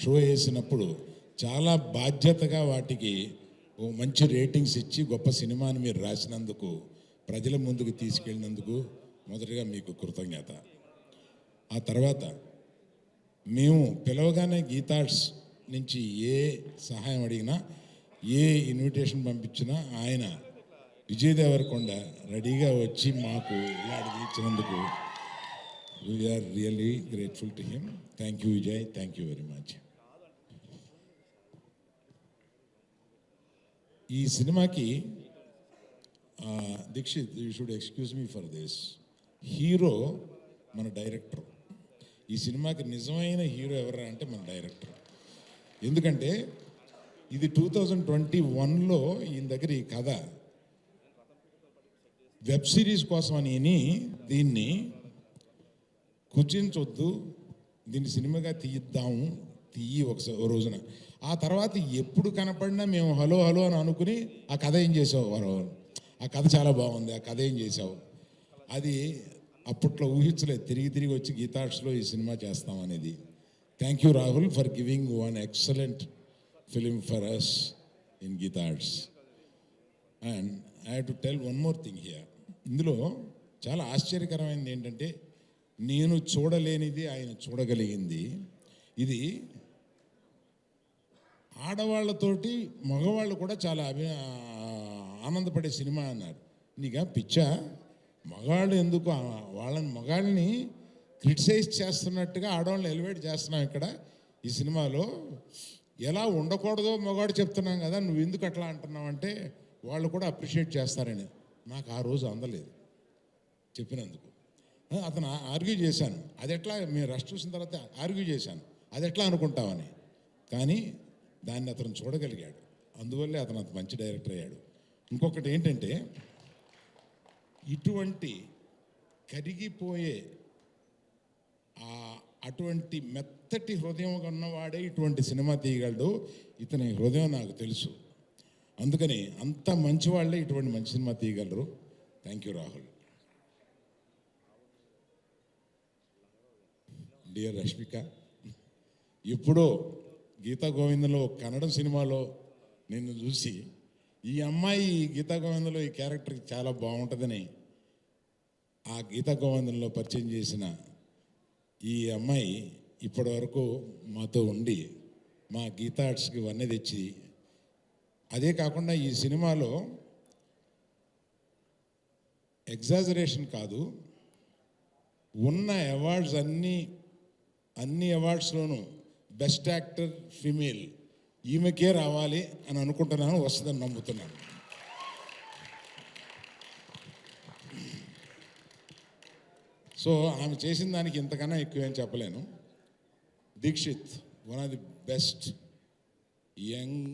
Show వేసినప్పుడు చాలా బాధ్యతగా వాటికి ఓ మంచి రేటింగ్స్ ఇచ్చి గొప్ప సినిమాని మీరు రాసినందుకు, ప్రజల ముందుకు తీసుకెళ్ళినందుకు మొదటగా మీకు కృతజ్ఞత. ఆ తర్వాత మేము పిలవగానే గీతార్ట్స్ నుంచి ఏ సహాయం అడిగినా, ఏ ఇన్విటేషన్ పంపించినా ఆయన విజయ్ దేవరకొండ రెడీగా వచ్చి మాకు ఇలా అడిగించినందుకు we are really grateful to him. Thank you Vijay, thank you very much. ఈ సినిమాకి Dikshit, you should excuse me for this, hero మన డైరెక్టర్. ఈ సినిమాకి నిజమైన హీరో ఎవరా అంటే మన డైరెక్టర్. ఎందుకంటే ఇది 2021లో ఈయన దగ్గర ఈ కథ వెబ్ సిరీస్ కోసం అని దీన్ని కుచించొద్దు, దీన్ని సినిమాగా తీయిద్దాము, తీయి ఒక రోజున. ఆ తర్వాత ఎప్పుడు కనపడినా మేము హలో హలో అని అనుకుని ఆ కథ ఏం చేసావు, ఆ కథ చాలా బాగుంది, ఆ కథ ఏం చేసావు, అది అప్పట్లో ఊహించలేదు. తిరిగి తిరిగి వచ్చి గీతార్ట్స్లో ఈ సినిమా చేస్తామనేది. Thank you Rahul for giving one excellent film for us in Geetha Arts. And I have to tell one more thing here. ఇందులో చాలా ఆశ్చర్యకరమైనది ఏంటంటే, నేను చూడలేనిది ఆయన చూడగలిగింది. ఇది ఆడవాళ్ళతోటి మగవాళ్ళు కూడా చాలా ఆనందపడే సినిమా అన్నారు. నీకా పిచ్చా, మగాళ్ళు ఎందుకు మగాళ్ళని క్రిటిసైజ్ చేస్తున్నట్టుగా ఆడవాళ్ళని ఎలివేట్ చేస్తున్నాం ఇక్కడ ఈ సినిమాలో. ఎలా ఉండకూడదో మగాడు చెప్తున్నాం కదా, నువ్వు ఎందుకు అట్లా అంటున్నావు అంటే వాళ్ళు కూడా అప్రిషియేట్ చేస్తారని నాకు ఆ రోజు అందలేదు చెప్పినందుకు. అతను ఆర్గ్యూ చేశాను, అది ఎట్లా, మీరు రష్ చూసిన తర్వాత ఆర్గ్యూ చేశాను, అది ఎట్లా అనుకుంటామని. కానీ దాన్ని అతను చూడగలిగాడు, అందువల్లే అతను అంత మంచి డైరెక్టర్ అయ్యాడు. ఇంకొకటి ఏంటంటే, ఇటువంటి కరిగిపోయే అటువంటి మెత్తటి హృదయం ఉన్నవాడే ఇటువంటి సినిమా తీయగలడు. ఇతని హృదయం నాకు తెలుసు, అందుకని అంత మంచి వాళ్ళే ఇటువంటి మంచి సినిమా తీయగలరు. Thank you Rahul. Dear Rashmika, ఎప్పుడో గీతా గోవిందంలో కన్నడ సినిమాలో నిన్ను చూసి ఈ అమ్మాయి గీతా గోవిందంలో ఈ క్యారెక్టర్ చాలా బాగుంటుందని ఆ గీతా గోవిందంలో పరిచయం చేసిన ఈ అమ్మాయి ఇప్పటి వరకు మాతో ఉండి మా గీతార్ట్స్కి ఇవన్నీ తెచ్చి, అదే కాకుండా ఈ సినిమాలో ఎగ్జాజరేషన్ కాదు, ఉన్న అవార్డ్స్ అన్ని అవార్డ్స్లోనూ బెస్ట్ యాక్టర్ ఫీమేల్ ఈమెకే రావాలి అని అనుకుంటున్నాను, వస్తుందని నమ్ముతున్నాను. సో ఆమె చేసిన దానికి ఇంతకన్నా ఎక్కువేం చెప్పలేను. Dikshit, one of the best young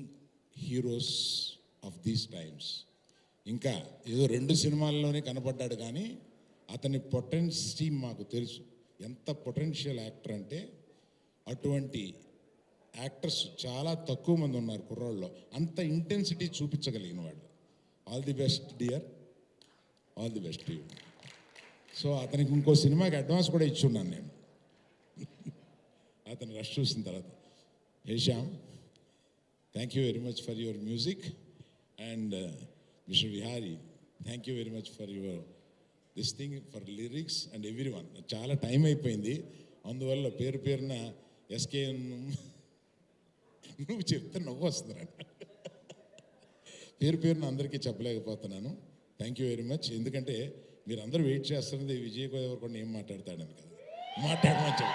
heroes of these times. ఇంకా ఏదో 2 సినిమాల్లోనే కనపడ్డాడు, కానీ అతని పొటెన్సీ మాకు తెలుసు. ఎంత పొటెన్షియల్ యాక్టర్ అంటే, అటువంటి యాక్టర్స్ చాలా తక్కువ మంది ఉన్నారు కుర్రాళ్ళలో, అంత ఇంటెన్సిటీ చూపించగలిగిన వాడు. All the best dear, all the best you. So అతనికి ఇంకో సినిమాకి అడ్వాన్స్ కూడా ఇచ్చున్నాను నేను అతను రష్ చూసిన తర్వాత. Hesham, thank you very much for your music. And mister Vihari, thank you very much for your this thing, for lyrics and every one. చాలా time అయిపోయింది, అందువల్ల పేరున ఎస్కే నువ్వు చెప్తే నవ్వు వస్తుందంట. పేరున అందరికీ చెప్పలేకపోతున్నాను. Thank you very much. ఎందుకంటే మీరందరూ వెయిట్ చేస్తున్నది విజయ్ దేవరకొండ ఏం మాట్లాడతాడని కదా, మాట్లాడమని చెప్పి.